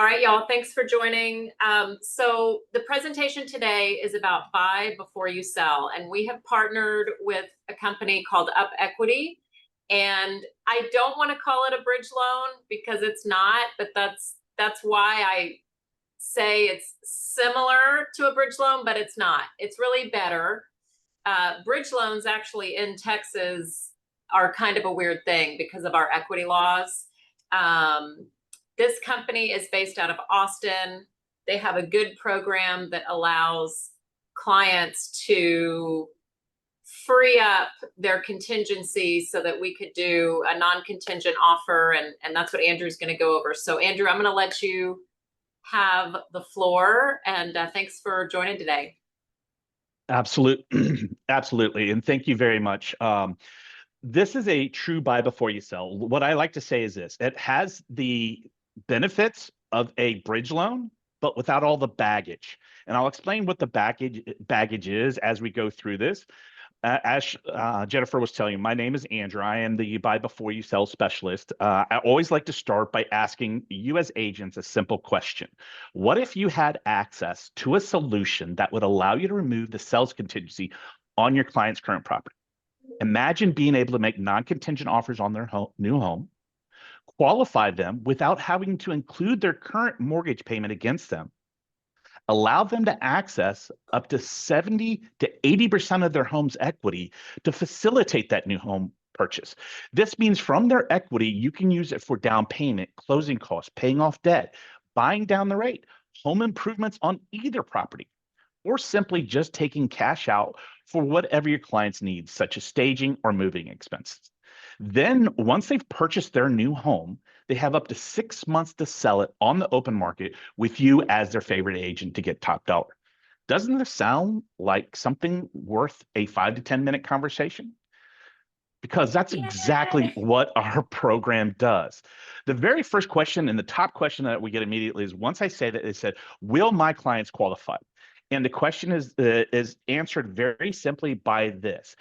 All right, y'all, thanks for joining. So the presentation today is about buy before you sell, and we have partnered with a company called UpEquity. And I don't want to call it a bridge loan because it's not, but that's why I say it's similar to a bridge loan, but it's not. It's really better. Bridge loans actually in Texas are kind of a weird thing because of our equity laws. This company is based out of Austin. They have a good program that allows clients to free up their contingency so that we could do a non-contingent offer. And that's what Andrew's going to go over. So Andrew, I'm going to let you have the floor, and thanks for joining today. Absolutely. Absolutely. And thank you very much. This is a true buy before you sell. What I like to say is this: it has the benefits of a bridge loan, but without all the baggage. And I'll explain what the baggage is as we go through this. As Jennifer was telling you, my name is Andrew. I am the buy before you sell specialist. I always like to start by asking you as agents a simple question. What if you had access to a solution that would allow you to remove the sales contingency on your client's current property? Imagine being able to make non-contingent offers on their new home, qualify them without having to include their current mortgage payment against them, allow them to access up to 70 to 80% of their home's equity to facilitate that new home purchase. This means from their equity, you can use it for down payment, closing costs, paying off debt, buying down the rate, home improvements on either property, or simply just taking cash out for whatever your clients need, such as staging or moving expenses. Then once they've purchased their new home, they have up to 6 months to sell it on the open market with you as their favorite agent to get top dollar. Doesn't this sound like something worth a 5 to 10 minute conversation? Because that's exactly what our program does. The very first question and the top question that we get immediately is, once I say that, they said, will my clients qualify? And the question is answered very simply by this.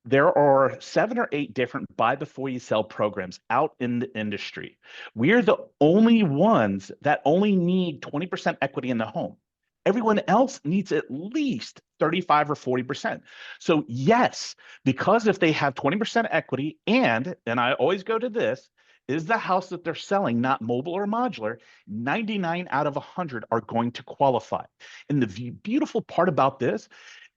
There are 7 or 8 different buy before you sell programs out in the industry. We're the only ones that only need 20% equity in the home. Everyone else needs at least 35 or 40%. So yes, because if they have 20% equity, and I always go to this, is the house that they're selling not mobile or modular, 99 out of 100 are going to qualify. And the beautiful part about this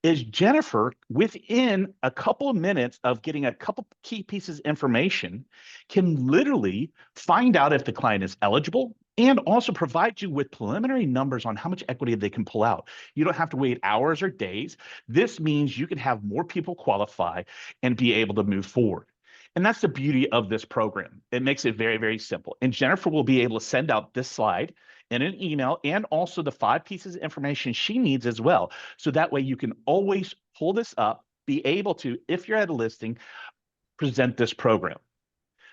is Jennifer, within a couple of minutes of getting a couple key pieces of information, can literally find out if the client is eligible and also provide you with preliminary numbers on how much equity they can pull out. You don't have to wait hours or days. This means you can have more people qualify and be able to move forward. And that's the beauty of this program. It makes it very, very simple. And Jennifer will be able to send out this slide in an email and also the 5 pieces of information she needs as well. So that way you can always pull this up, be able to, if you're at a listing, present this program.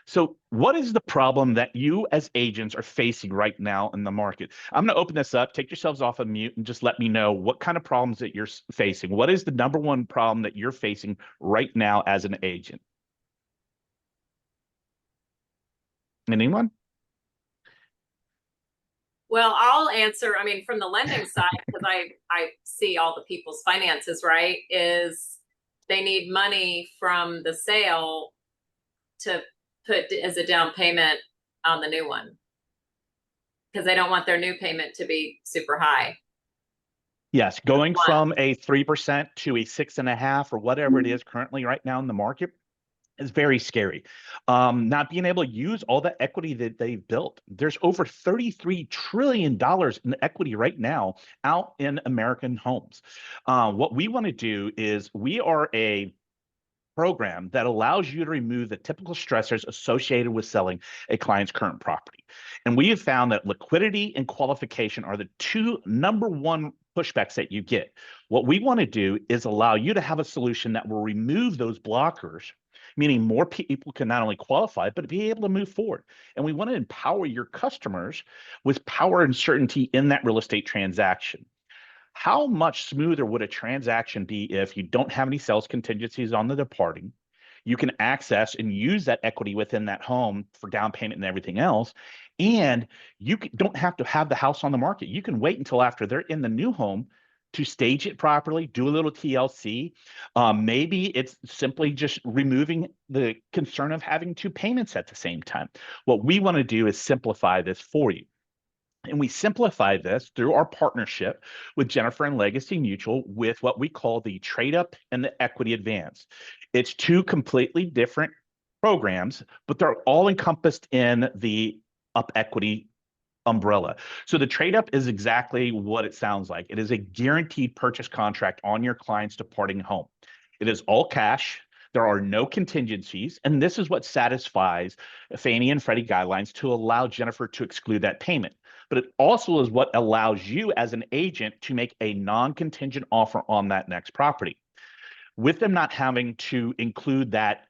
So what is the problem that you as agents are facing right now in the market? I'm going to open this up, take yourselves off of mute, and just let me know what kind of problems that you're facing. What is the number one problem that you're facing right now as an agent? Anyone? Well, I'll answer. I mean, from the lending side, because I see all the people's finances, right, is they need money from the sale to put as a down payment on the new one because they don't want their new payment to be super high. Yes, going from a 3% to a 6.5% or whatever it is currently right now in the market is very scary. Not being able to use all the equity that they've built. There's over $33 trillion in equity right now out in American homes. What we want to do is we are a program that allows you to remove the typical stressors associated with selling a client's current property. And we have found that liquidity and qualification are the 2 number 1 pushbacks that you get. What we want to do is allow you to have a solution that will remove those blockers, meaning more people can not only qualify, but be able to move forward. And we want to empower your customers with power and certainty in that real estate transaction. How much smoother would a transaction be if you don't have any sales contingencies on the departing? You can access and use that equity within that home for down payment and everything else. And you don't have to have the house on the market. You can wait until after they're in the new home to stage it properly, do a little TLC. Maybe it's simply just removing the concern of having two payments at the same time. What we want to do is simplify this for you. And we simplify this through our partnership with Jennifer and Legacy Mutual with what we call the trade up and the equity advance. It's two completely different programs, but they're all encompassed in the UpEquity umbrella. So the trade up is exactly what it sounds like. It is a guaranteed purchase contract on your client's departing home. It is all cash. There are no contingencies. And this is what satisfies Fannie and Freddie guidelines to allow Jennifer to exclude that payment. But it also is what allows you as an agent to make a non-contingent offer on that next property. With them not having to include that,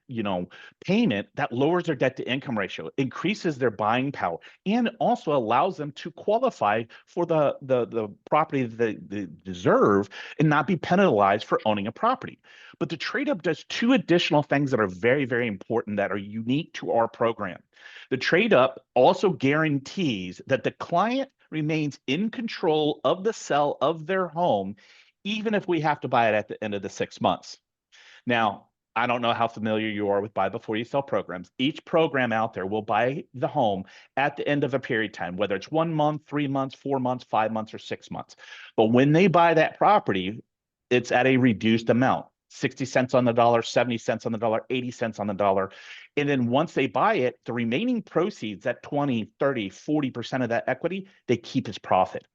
payment, that lowers their debt to income ratio, increases their buying power, and also allows them to qualify for the property that they deserve and not be penalized for owning a property. But the trade up does two additional things that are very, very important that are unique to our program. The trade up also guarantees that the client remains in control of the sale of their home, even if we have to buy it at the end of the 6 months. Now, I don't know how familiar you are with buy before you sell programs. Each program out there will buy the home at the end of a period of time, whether it's 1 month, 3 months, 4 months, 5 months, or 6 months. But when they buy that property, it's at a reduced amount, 60 cents on the dollar, 70 cents on the dollar, 80 cents on the dollar. And then once they buy it, the remaining proceeds, that 20, 30, 40% of that equity, they keep as profit.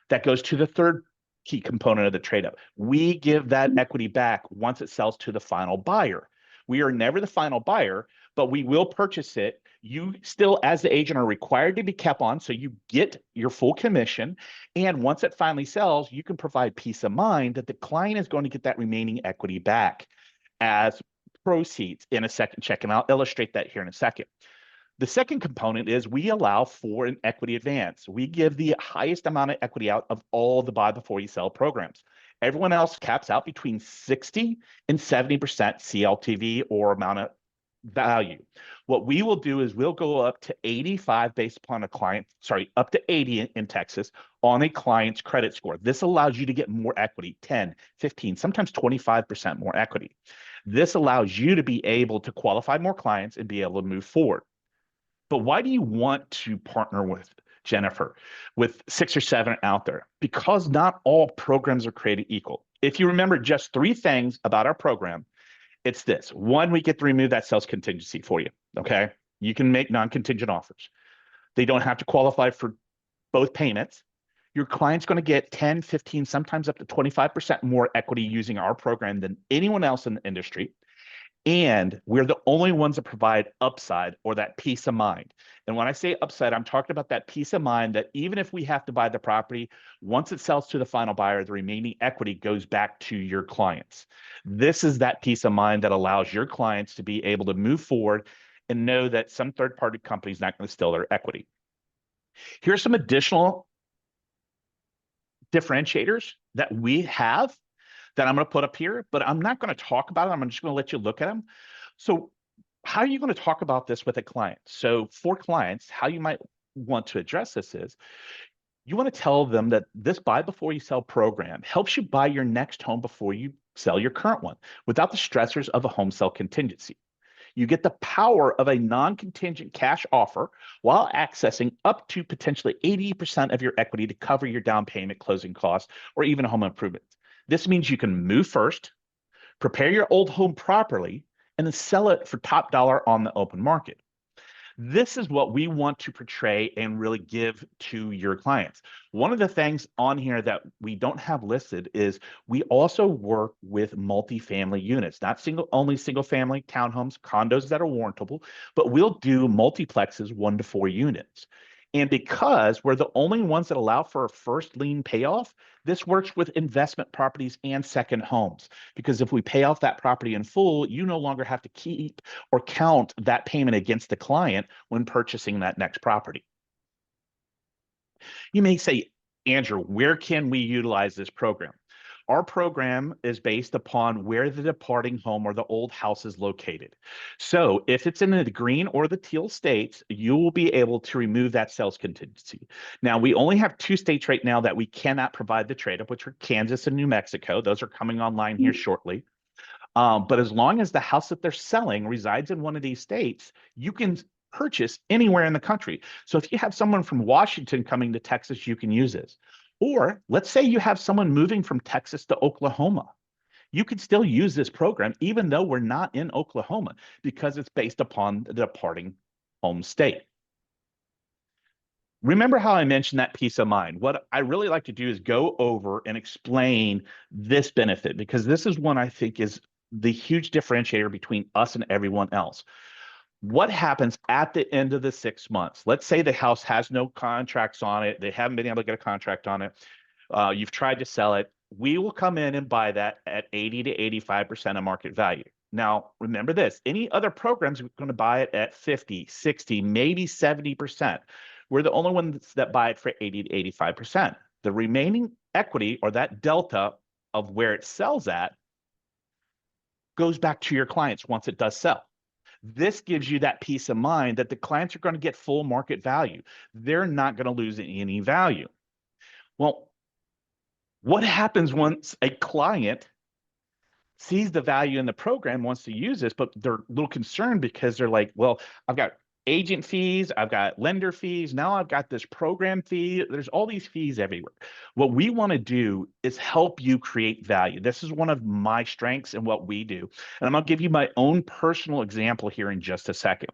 That goes to the third key component of the trade up. We give that equity back once it sells to the final buyer. We are never the final buyer, but we will purchase it. You still, as the agent, are required to be kept on, so you get your full commission. And once it finally sells, you can provide peace of mind that the client is going to get that remaining equity back as proceeds in a second check. And I'll illustrate that here in a second. The second component is we allow for an equity advance. We give the highest amount of equity out of all the buy before you sell programs. Everyone else caps out between 60 and 70% CLTV or amount of value. What we will do is we'll go up to 85 based upon up to 80 in Texas on a client's credit score. This allows you to get more equity, 10, 15, sometimes 25% more equity. This allows you to be able to qualify more clients and be able to move forward. But why do you want to partner with Jennifer, with 6 or 7 out there? Because not all programs are created equal. If you remember just 3 things about our program, it's this. 1, we get to remove that sales contingency for you, okay? You can make non-contingent offers. They don't have to qualify for both payments. Your client's going to get 10, 15, sometimes up to 25% more equity using our program than anyone else in the industry. And we're the only ones that provide upside, or that peace of mind. And when I say upside, I'm talking about that peace of mind that even if we have to buy the property, once it sells to the final buyer, the remaining equity goes back to your clients. This is that peace of mind that allows your clients to be able to move forward and know that some third-party company is not going to steal their equity. Here's some additional differentiators that we have that I'm going to put up here, but I'm not going to talk about it. I'm just going to let you look at them. So how are you going to talk about this with a client? So for clients, how you might want to address this is you want to tell them that this buy before you sell program helps you buy your next home before you sell your current one without the stressors of a home sale contingency. You get the power of a non-contingent cash offer while accessing up to potentially 80% of your equity to cover your down payment, closing costs, or even home improvements. This means you can move first, prepare your old home properly, and then sell it for top dollar on the open market. This is what we want to portray and really give to your clients. One of the things on here that we don't have listed is we also work with multifamily units, not only single family townhomes, condos that are warrantable, but we'll do multiplexes 1 to 4 units. And because we're the only ones that allow for a first lien payoff, this works with investment properties and second homes. Because if we pay off that property in full, you no longer have to keep or count that payment against the client when purchasing that next property. You may say, Andrew, where can we utilize this program? Our program is based upon where the departing home or the old house is located. So if it's in the green or the teal states, you will be able to remove that sales contingency. Now, we only have 2 states right now that we cannot provide the trade-up, which are Kansas and New Mexico. Those are coming online here shortly. But as long as the house that they're selling resides in one of these states, you can purchase anywhere in the country. So if you have someone from Washington coming to Texas, you can use this. Or let's say you have someone moving from Texas to Oklahoma. You could still use this program, even though we're not in Oklahoma, because it's based upon the departing home state. Remember how I mentioned that peace of mind? What I really like to do is go over and explain this benefit, because this is one I think is the huge differentiator between us and everyone else. What happens at the end of the 6 months? Let's say the house has no contracts on it. They haven't been able to get a contract on it. You've tried to sell it. We will come in and buy that at 80 to 85% of market value. Now, remember this, any other programs are going to buy it at 50, 60, maybe 70%. We're the only ones that buy it for 80 to 85%. The remaining equity, or that delta of where it sells at, goes back to your clients once it does sell. This gives you that peace of mind that the clients are going to get full market value. They're not going to lose any value. Well, what happens once a client sees the value in the program, wants to use this, but they're a little concerned because they're like, well, I've got agent fees, I've got lender fees, now I've got this program fee, there's all these fees everywhere. What we want to do is help you create value. This is one of my strengths and what we do. And I'm going to give you my own personal example here in just a second.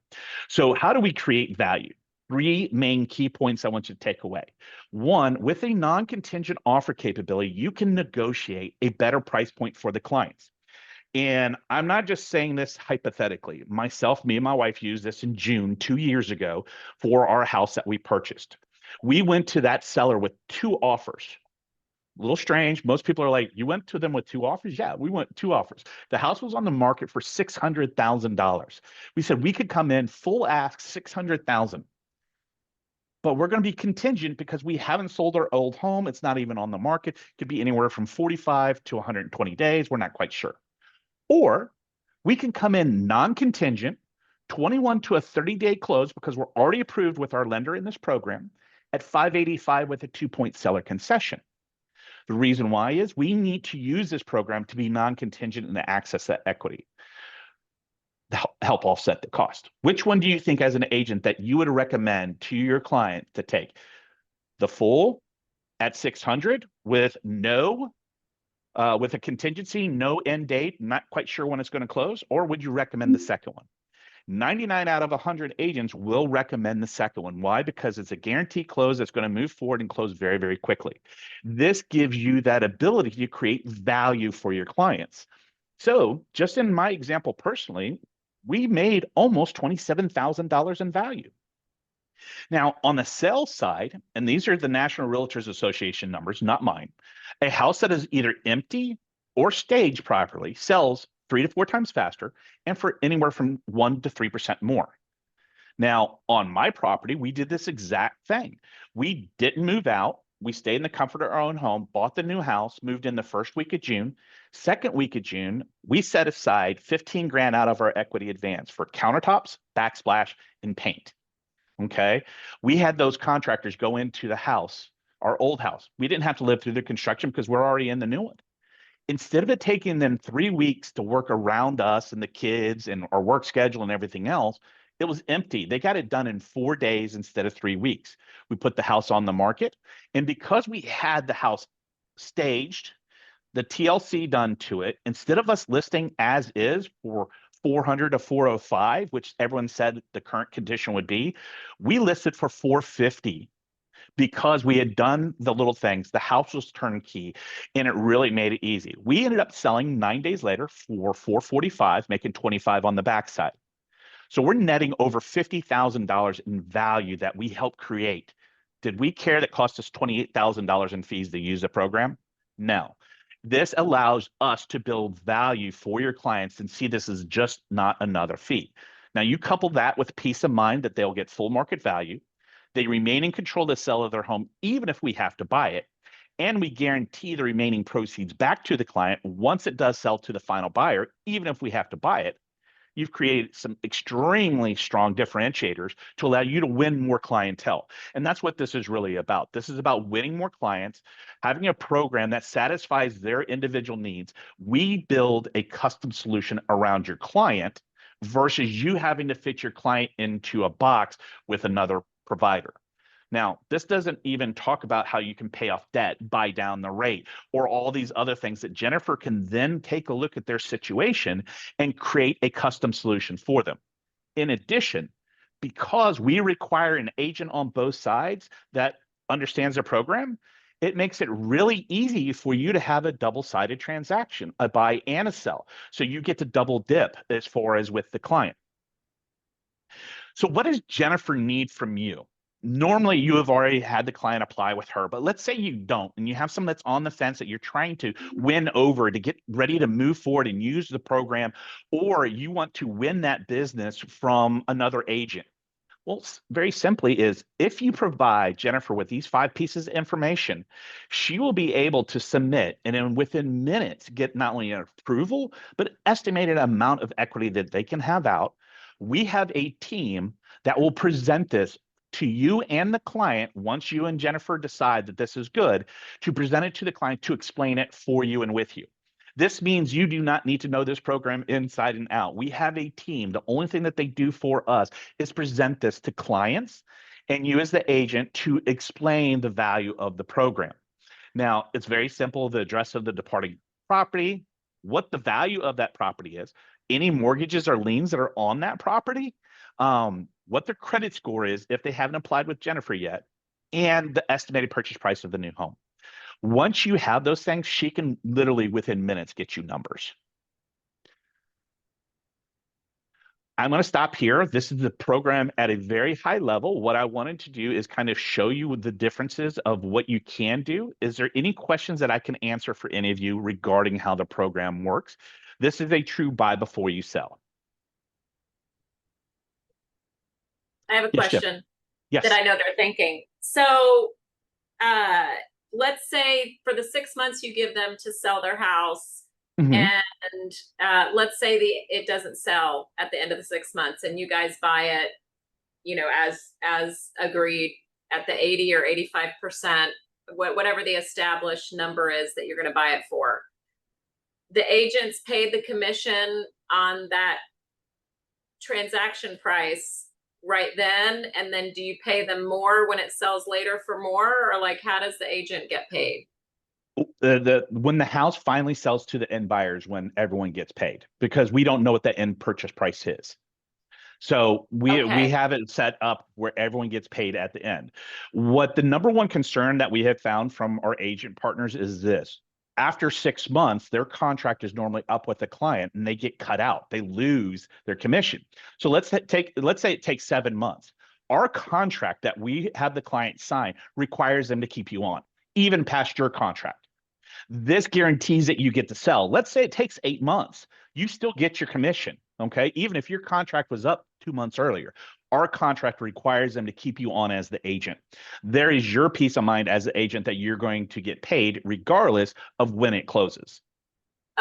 So how do we create value? 3 main key points I want you to take away. One, with a non-contingent offer capability, you can negotiate a better price point for the clients. And I'm not just saying this hypothetically. Myself, me and my wife used this in June 2 years ago for our house that we purchased. We went to that seller with 2 offers. A little strange. Most people are like, you went to them with 2 offers? Yeah, we went 2 offers. The house was on the market for $600,000. We said we could come in full ask $600,000. But we're going to be contingent because we haven't sold our old home. It's not even on the market. It could be anywhere from 45 to 120 days. We're not quite sure. Or we can come in non-contingent, 21 to a 30-day close because we're already approved with our lender in this program at 585 with a 2-point seller concession. The reason why is we need to use this program to be non-contingent and to access that equity to help offset the cost. Which one do you think as an agent that you would recommend to your client to take? The full at 600 with with a contingency, no end date, not quite sure when it's going to close, or would you recommend the second one? 99 out of 100 agents will recommend the second one. Why? Because it's a guaranteed close that's going to move forward and close very, very quickly. This gives you that ability to create value for your clients. So just in my example personally, we made almost $27,000 in value. Now, on the sales side, and these are the National Realtors Association numbers, not mine, a house that is either empty or staged properly sells 3 to 4 times faster and for anywhere from 1 to 3% more. Now, on my property, we did this exact thing. We didn't move out. We stayed in the comfort of our own home, bought the new house, moved in the first week of June. Second week of June, we set aside 15 grand out of our equity advance for countertops, backsplash, and paint. Okay. We had those contractors go into the house, our old house. We didn't have to live through the construction because we're already in the new one. Instead of it taking them 3 weeks to work around us and the kids and our work schedule and everything else, it was empty. They got it done in 4 days instead of 3 weeks. We put the house on the market. And because we had the house staged, the TLC done to it, instead of us listing as is for 400 to 405, which everyone said the current condition would be, we listed for 450 because we had done the little things. The house was turnkey and it really made it easy. We ended up selling 9 days later for 445, making 25 on the backside. So we're netting over $50,000 in value that we helped create. Did we care that cost us $28,000 in fees to use the program? No. This allows us to build value for your clients and see this as just not another fee. Now, you couple that with peace of mind that they'll get full market value. They remain in control of the sale of their home, even if we have to buy it. and we guarantee the remaining proceeds back to the client once it does sell to the final buyer, even if we have to buy it. You've created some extremely strong differentiators to allow you to win more clientele. And that's what this is really about. This is about winning more clients, having a program that satisfies their individual needs. We build a custom solution around your client versus you having to fit your client into a box with another provider. Now, this doesn't even talk about how you can pay off debt, buy down the rate, or all these other things that Jennifer can then take a look at their situation and create a custom solution for them. In addition, because we require an agent on both sides that understands the program, it makes it really easy for you to have a double-sided transaction, a buy and a sell. So you get to double dip as far as with the client. So what does Jennifer need from you? Normally, you have already had the client apply with her, but let's say you don't, and you have someone that's on the fence that you're trying to win over to get ready to move forward and use the program, or you want to win that business from another agent. Well, very simply is if you provide Jennifer with these 5 pieces of information, she will be able to submit and then within minutes get not only an approval, but estimated amount of equity that they can have out. We have a team that will present this to you and the client once you and Jennifer decide that this is good, to present it to the client to explain it for you and with you. This means you do not need to know this program inside and out. We have a team. The only thing that they do for us is present this to clients and you as the agent to explain the value of the program. Now, it's very simple. The address of the departing property, what the value of that property is, any mortgages or liens that are on that property, what their credit score is if they haven't applied with Jennifer yet, and the estimated purchase price of the new home. Once you have those things, she can literally within minutes get you numbers. I'm going to stop here. This is the program at a very high level. What I wanted to do is kind of show you the differences of what you can do. Is there any questions that I can answer for any of you regarding how the program works? This is a true buy before you sell. I have a Yes, Jeff. question Yes. that I know they're thinking. So, let's say for the 6 months you give them to sell their house, and let's say it doesn't sell at the end of the 6 months, and you guys buy it, as agreed at the 80 or 85%, whatever the established number is that you're going to buy it for. The agents paid the commission on that transaction price right then, and then do you pay them more when it sells later for more, or like how does the agent get paid? When the house finally sells to the end buyers, when everyone gets paid, because we don't know what the end purchase price is. So we have it set up where everyone gets paid at the end. What the number one concern that we have found from our agent partners is this: after 6 months, their contract is normally up with the client and they get cut out. They lose their commission. So let's say it takes 7 months. Our contract that we have the client sign requires them to keep you on, even past your contract. This guarantees that you get to sell. Let's say it takes 8 months. You still get your commission, okay? Even if your contract was up 2 months earlier. Our contract requires them to keep you on as the agent. There is your peace of mind as the agent that you're going to get paid regardless of when it closes.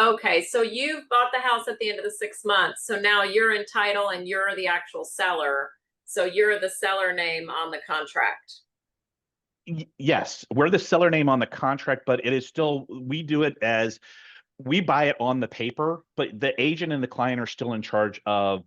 Okay, so you've bought the house at the end of the 6 months. So now you're in title and you're the actual seller. So you're the seller name on the contract. Yes, we're the seller name on the contract, but it is still, we do it as, we buy it on the paper, but the agent and the client are still in charge of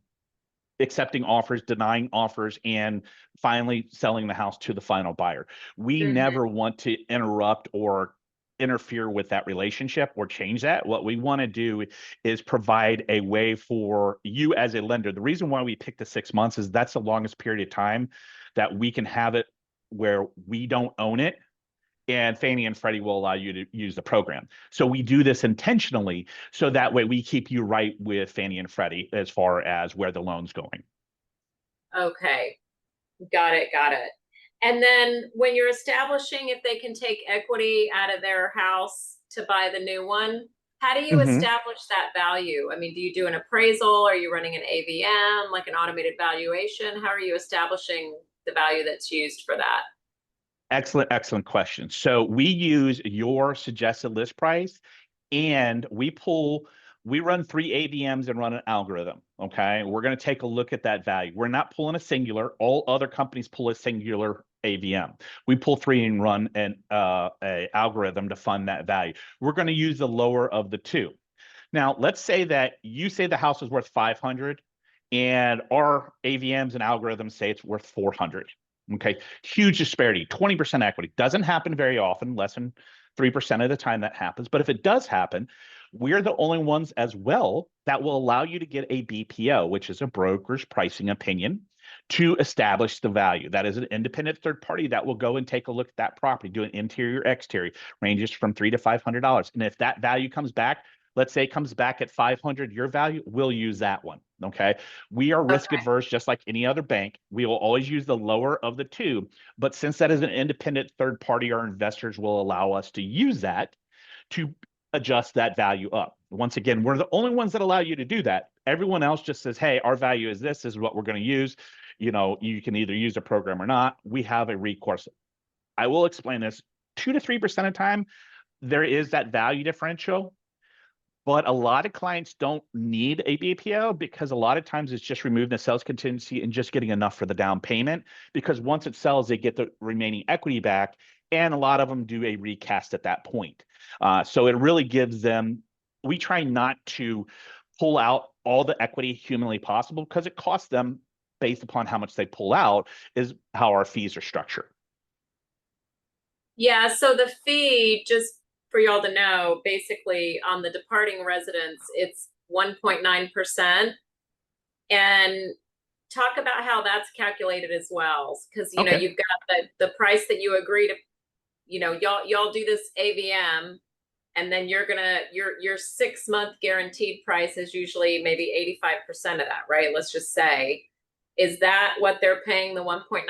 accepting offers, denying offers, and finally selling the house to the final buyer. We never want to interrupt or interfere with that relationship or change that. What we want to do is provide a way for you as a lender. The reason why we picked the 6 months is that's the longest period of time that we can have it where we don't own it, and Fannie and Freddie will allow you to use the program. So we do this intentionally, so that way we keep you right with Fannie and Freddie as far as where the loan's going. Okay, got it, got it. And then when you're establishing if they can take equity out of their house to buy the new one, how do you establish that value? I mean, do you do an appraisal? Are you running an AVM, like an automated valuation? How are you establishing the value that's used for that? Excellent, excellent question. So we use your suggested list price and we run 3 AVMs and run an algorithm. Okay. We're going to take a look at that value. We're not pulling a singular. All other companies pull a singular AVM. We pull three and run a algorithm to fund that value. We're going to use the lower of the two. Now, let's say that you say the house is worth 500 and our AVMs and algorithms say it's worth 400. Okay, huge disparity, 20% equity. Doesn't happen very often, less than 3% of the time that happens. But if it does happen, we're the only ones as well that will allow you to get a BPO, which is a broker's pricing opinion, to establish the value. That is an independent third party that will go and take a look at that property, do an interior, exterior, ranges from $300 to $500. And if that value comes back, let's say it comes back at 500, your value, we'll use that one. Okay. We are risk adverse, just like any other bank. We will always use the lower of the two. But since that is an independent third party, our investors will allow us to use that to adjust that value up. Once again, we're the only ones that allow you to do that. Everyone else just says, hey, our value is this is what we're going to use. You know, you can either use a program or not. We have a recourse. I will explain this 2 to 3% of the time. There is that value differential. But a lot of clients don't need a BPO because a lot of times it's just removing the sales contingency and just getting enough for the down payment. Because once it sells, they get the remaining equity back. And a lot of them do a recast at that point. So it really gives them, we try not to pull out all the equity humanly possible because it costs them based upon how much they pull out is how our fees are structured. Yeah, so the fee, just for y'all to know, basically on the departing residents, it's 1.9%. And talk about how that's calculated as well. Because you know, you've got the price that you agree to, you know, y'all do this AVM, and then you're gonna your 6-month guaranteed price is usually maybe 85% of that, right? Let's just say. Is that what they're paying the 1.9%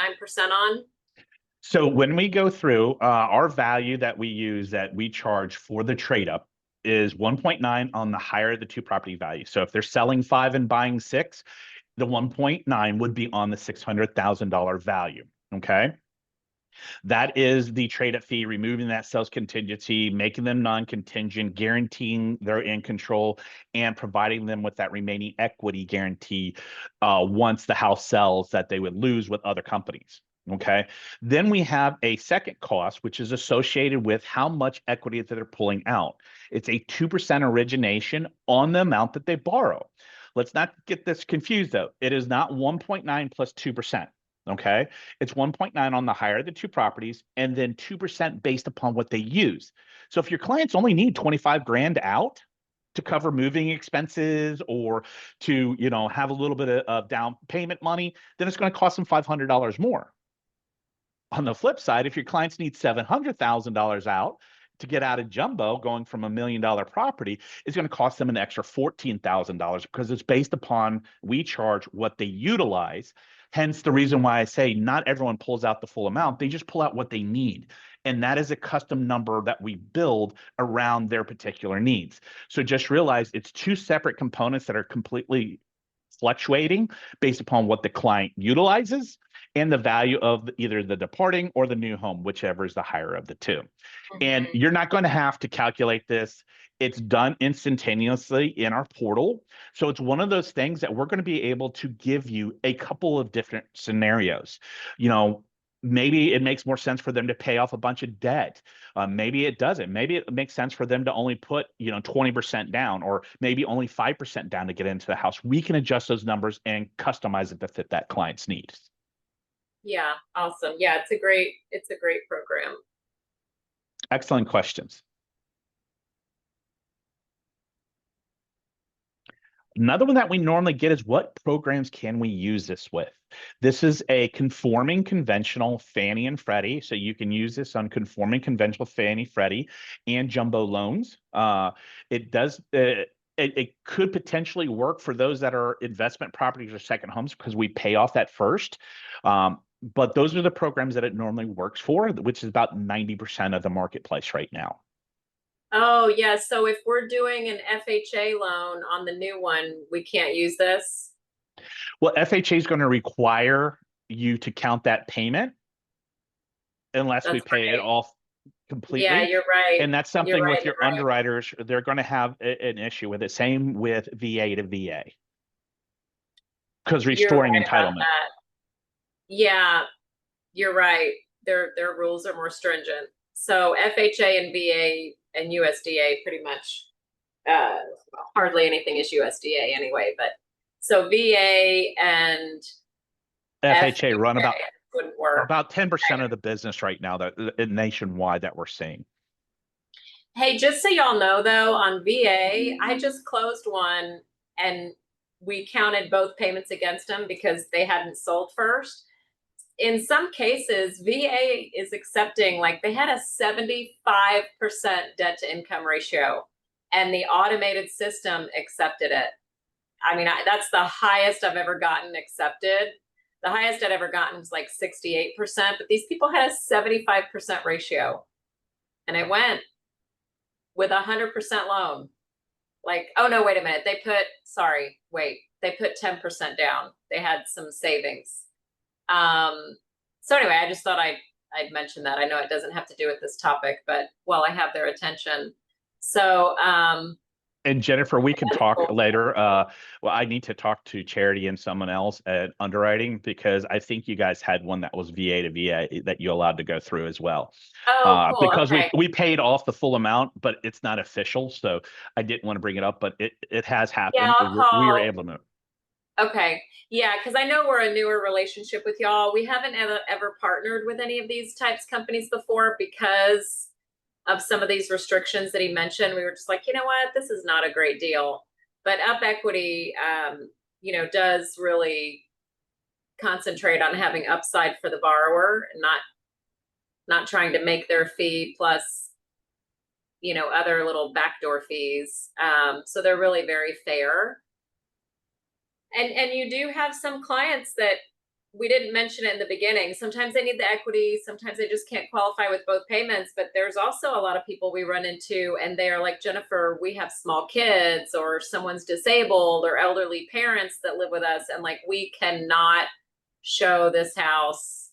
on? So when we go through our value that we use that we charge for the trade up is 1.9 on the higher of the two property values. So if they're selling 5 and buying 6, the 1.9 would be on the $600,000 value. Okay. That is the trade up fee, removing that sales contingency, making them non-contingent, guaranteeing they're in control, and providing them with that remaining equity guarantee once the house sells that they would lose with other companies. Okay. Then we have a second cost, which is associated with how much equity that they're pulling out. It's a 2% origination on the amount that they borrow. Let's not get this confused though. It is not 1.9 plus 2%. Okay. It's 1.9 on the higher of the two properties and then 2% based upon what they use. So if your clients only need 25 grand out to cover moving expenses or to, you know, have a little bit of down payment money, then it's going to cost them $500 more. On the flip side, if your clients need $700,000 out to get out of jumbo, going from $1 million property, it's going to cost them an extra $14,000 because it's based upon we charge what they utilize. Hence the reason why I say not everyone pulls out the full amount. They just pull out what they need. And that is a custom number that we build around their particular needs. So just realize it's two separate components that are completely fluctuating based upon what the client utilizes and the value of either the departing or the new home, whichever is the higher of the two. And you're not going to have to calculate this. It's done instantaneously in our portal. So it's one of those things that we're going to be able to give you a couple of different scenarios. You know, maybe it makes more sense for them to pay off a bunch of debt. Maybe it doesn't. Maybe it makes sense for them to only put, 20% down or maybe only 5% down to get into the house. We can adjust those numbers and customize it to fit that client's needs. Yeah, awesome. Yeah, it's a great program. Excellent questions. Another one that we normally get is what programs can we use this with? This is a conforming conventional Fannie and Freddie. So you can use this on conforming conventional Fannie, Freddie, and jumbo loans. It could potentially work for those that are investment properties or second homes because we pay off that first. But those are the programs that it normally works for, which is about 90% of the marketplace right now. Oh, yeah. So if we're doing an FHA loan on the new one, we can't use this? Well, FHA is going to require you to count that payment unless we That's pay it right. off Yeah, completely. you're right. And that's You're something right. with You're your right. underwriters, they're going to have an issue with it. Same with VA to VA because You're restoring right about entitlement. that. Yeah, you're right. Their rules are more stringent. So FHA and VA and USDA pretty much uh hardly anything is USDA anyway, but so VA and FHA run FHA wouldn't work. about 10% of the business right now that nationwide that we're seeing. Hey, just so y'all know though, on VA, I just closed one and we counted both payments against them because they hadn't sold first. In some cases, VA is accepting, like they had a 75% debt to income ratio and the automated system accepted it. I mean, that's the highest I've ever gotten accepted. The highest I'd ever gotten was like 68%, but these people had a 75% ratio and it went with 100% loan. Like, oh no, wait a minute. They put 10% down. They had some savings. So anyway, I just thought I'd mention that. I know it doesn't have to do with this topic, but while I have their attention. So And Jennifer, we can that's talk cool. later. Well, I need to talk to Charity and someone else at underwriting because I think you guys had one that was VA to VA that you allowed to go through as well. Oh, cool. Because Okay. we paid off the full amount, but it's not official, so I didn't want to bring it up, but it has Yeah, happened. I'll We were call. able to move. Okay. Yeah, because I know we're a newer relationship with y'all. We haven't ever partnered with any of these types companies before because of some of these restrictions that he mentioned. We were just like, you know what, this is not a great deal. But UpEquity, does really concentrate on having upside for the borrower and not trying to make their fee plus other little backdoor fees. So they're really very fair. And you do have some clients that we didn't mention it in the beginning. Sometimes they need the equity, sometimes they just can't qualify with both payments. But there's also a lot of people we run into and they are like, Jennifer, we have small kids or someone's disabled or elderly parents that live with us, and like we cannot show this house.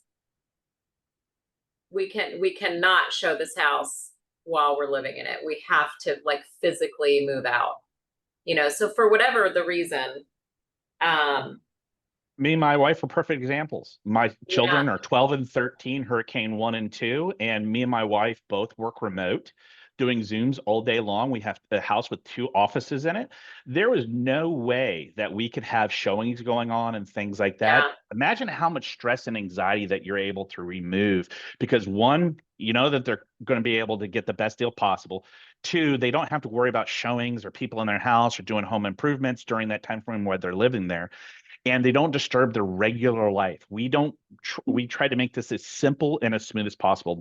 We cannot show this house while we're living in it. We have to like physically move out. So for whatever the reason, Me and my wife are perfect examples. My yeah, children are 12 and 13, Hurricane 1 and 2, and me and my wife both work remote, doing Zooms all day long. We have a house with 2 offices in it. There was no way that we could have showings going on and things like that. yeah, Imagine how much stress and anxiety that you're able to remove because one, you know that they're going to be able to get the best deal possible. 2, they don't have to worry about showings or people in their house or doing home improvements during that time frame where they're living there, and they don't disturb their regular life. We don't we try to make this as simple and as smooth as possible.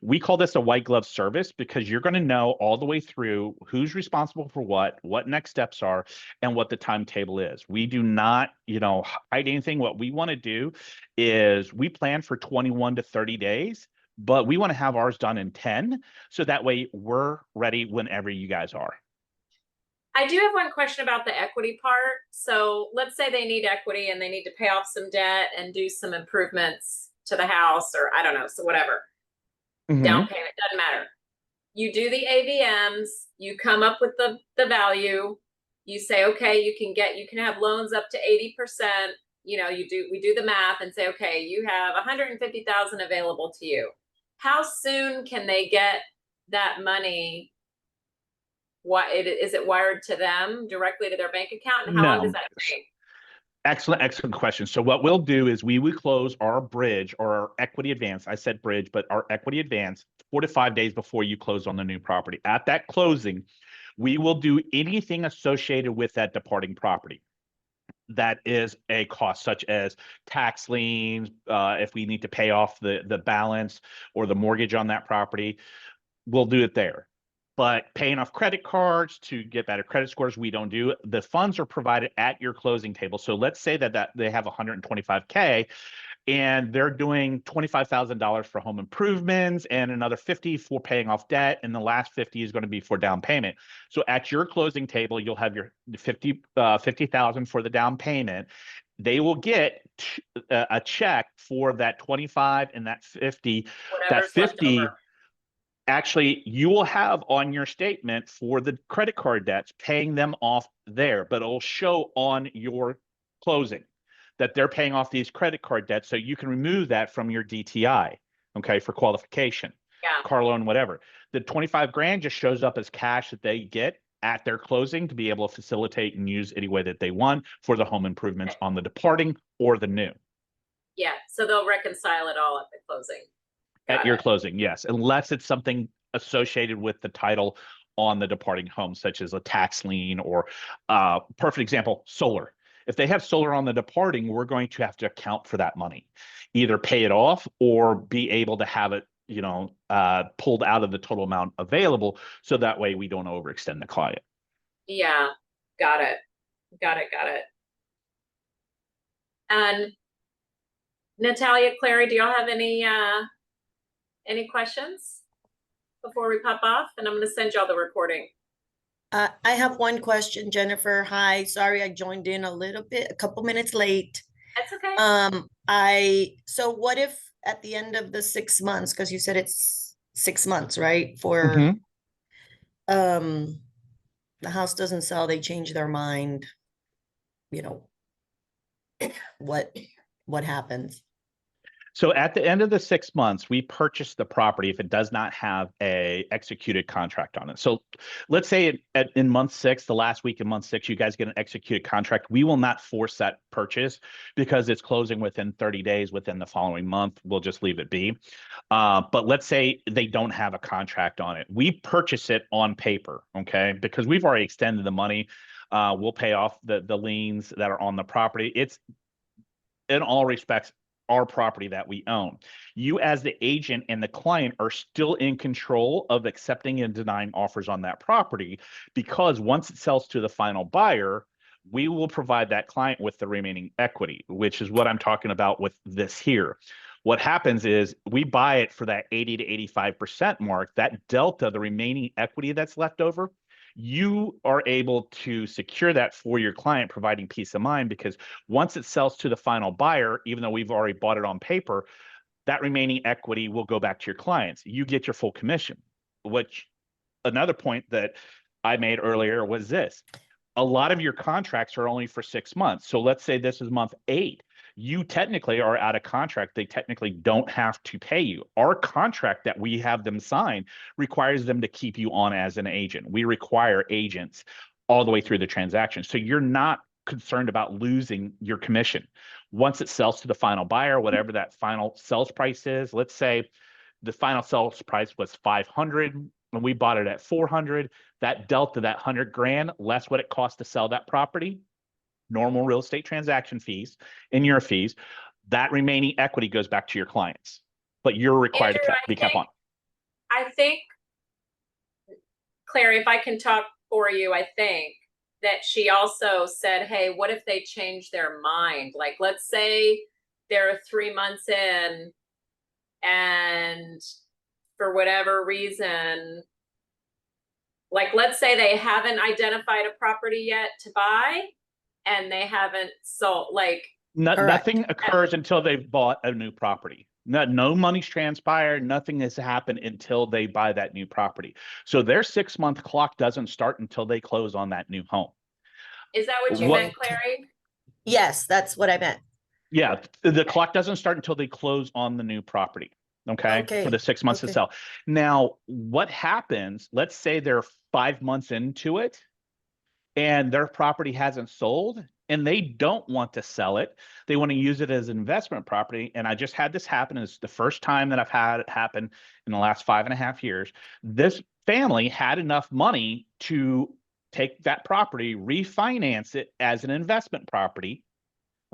We call this a white glove service because you're going to know all the way through who's responsible for what next steps are, and what the timetable is. We do not, hide anything. What we want to do is we plan for 21 to 30 days, but we want to have ours done in 10, so that way we're ready whenever you guys are. I do have one question about the equity part. So let's say they need equity and they need to pay off some debt and do some improvements to the house, or I don't know, so whatever. Down Mhm. payment, doesn't matter. You do the AVMs, you come up with the value, you say, okay, you can have loans up to 80%. We do the math and say, okay, you have 150,000 available to you. How soon can they get that money? Is it wired to them directly to their bank account? And how long does No. that take? Excellent question. So what we'll do is we will close our bridge or our equity advance. I said bridge, but our equity advance 4 to 5 days before you close on the new property. At that closing, we will do anything associated with that departing property that is a cost, such as tax liens, if we need to pay off the balance or the mortgage on that property, we'll do it there. But paying off credit cards to get better credit scores, we don't do. The funds are provided at your closing table. So let's say that they have 125K and they're doing $25,000 for home improvements and another 50 for paying off debt, and the last 50 is going to be for down payment. So at your closing table, you'll have your 50,000 for the down payment, they will get a check for that 25 and that 50. That Whatever's left 50, over. actually, you will have on your statement for the credit card debts, paying them off there, but it'll show on your closing that they're paying off these credit card debts. So you can remove that from your DTI, okay, for qualification, Yeah. car loan, whatever. The 25 grand just shows up as cash that they get at their closing to be able to facilitate and use any way that they want for the home improvements on the departing or the new. Yeah. So they'll reconcile it all at the closing. At your closing, yes, unless it's something associated with the title on the departing home, such as a tax lien or perfect example, solar. If they have solar on the departing, we're going to have to account for that money, either pay it off or be able to have it, pulled out of the total amount available. So that way we don't overextend the client. Yeah. Got it. Got it. And Natalia, Clary, do y'all have any questions before we pop off? And I'm going to send y'all the recording. I have one question, Jennifer. Hi, sorry I joined in a couple minutes late. That's okay. So what if at the end of the 6 months, because you said it's 6 months, right? For the house doesn't sell, they change their mind, what happens? So at the end of the 6 months, we purchase the property if it does not have a executed contract on it. So let's say in month 6, the last week in month 6, you guys get an executed contract. We will not force that purchase because it's closing within 30 days within the following month. We'll just leave it be. But let's say they don't have a contract on it. We purchase it on paper, okay? Because we've already extended the money. We'll pay off the liens that are on the property. It's in all respects our property that we own. You as the agent and the client are still in control of accepting and denying offers on that property, because once it sells to the final buyer, we will provide that client with the remaining equity, which is what I'm talking about with this here. What happens is we buy it for that 80 to 85% mark, that delta, the remaining equity that's left over, you are able to secure that for your client, providing peace of mind, because once it sells to the final buyer, even though we've already bought it on paper, that remaining equity will go back to your clients. You get your full commission. Which, another point that I made earlier was this: a lot of your contracts are only for 6 months. So let's say this is month 8. You technically are out of contract. They technically don't have to pay you. Our contract that we have them sign requires them to keep you on as an agent. We require agents all the way through the transaction. So you're not concerned about losing your commission. Once it sells to the final buyer, whatever that final sales price is, let's say the final sales price was 500 and we bought it at 400, that delta, that 100 grand, less what it costs to sell that property, normal real estate transaction fees and your fees, that remaining equity goes back to your clients, but you're required Andrew, to be kept on. I think, Clary, if I can talk for you, I think that she also said, hey, what if they change their mind? Like, let's say they're 3 months in and for whatever reason, like, let's say they haven't identified a property yet to buy and they haven't sold, like. Nothing occurs until they've bought a new property. No money's transpired. Nothing has happened until they buy that new property. So their 6-month clock doesn't start until they close on that new home. Is that what you meant, Clary? Yes, that's what I meant. Yeah, the clock doesn't start until they close on the new property. Okay. For the 6 months to sell. Now, what happens, let's say they're 5 months into it and their property hasn't sold and they don't want to sell it. They want to use it as an investment property. And I just had this happen. It's the first time that I've had it happen in the last 5.5 years. This family had enough money to take that property, refinance it as an investment property.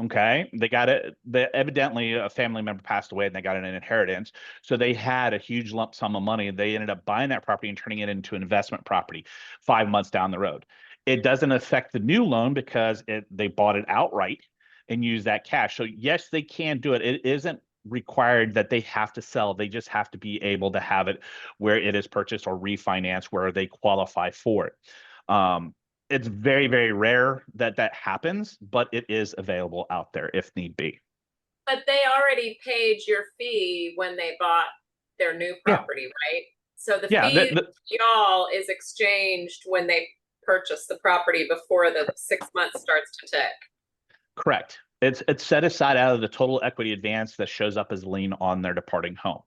Okay, they got it. Evidently, a family member passed away and they got an inheritance. So they had a huge lump sum of money. They ended up buying that property and turning it into an investment property 5 months down the road. It doesn't affect the new loan because they bought it outright and used that cash. So yes, they can do it. It isn't required that they have to sell. They just have to be able to have it where it is purchased or refinanced where they qualify for it. it's very, very rare that that happens, but it is available out there if need be. But they already paid your fee when they bought their new Yeah. property, right? So the Yeah, fee to y'all is exchanged when they purchase the property before the 6 months starts to tick. correct. It's set aside out of the total equity advance that shows up as lien on their departing home.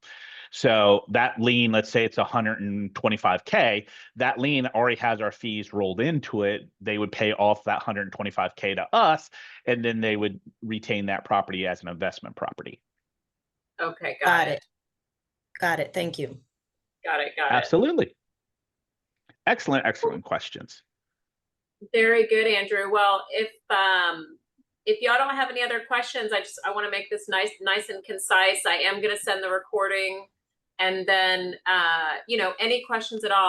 So that lien, let's say it's 125K, that lien already has our fees rolled into it. They would pay off that 125K to us, and then they would retain that property as an investment property. Okay, Got it. Got it. Thank you. Got it. Absolutely. Excellent, excellent questions. Very good, Andrew. Well, if y'all don't have any other questions, I want to make this nice and concise. I am going to send the recording, and then any questions at all,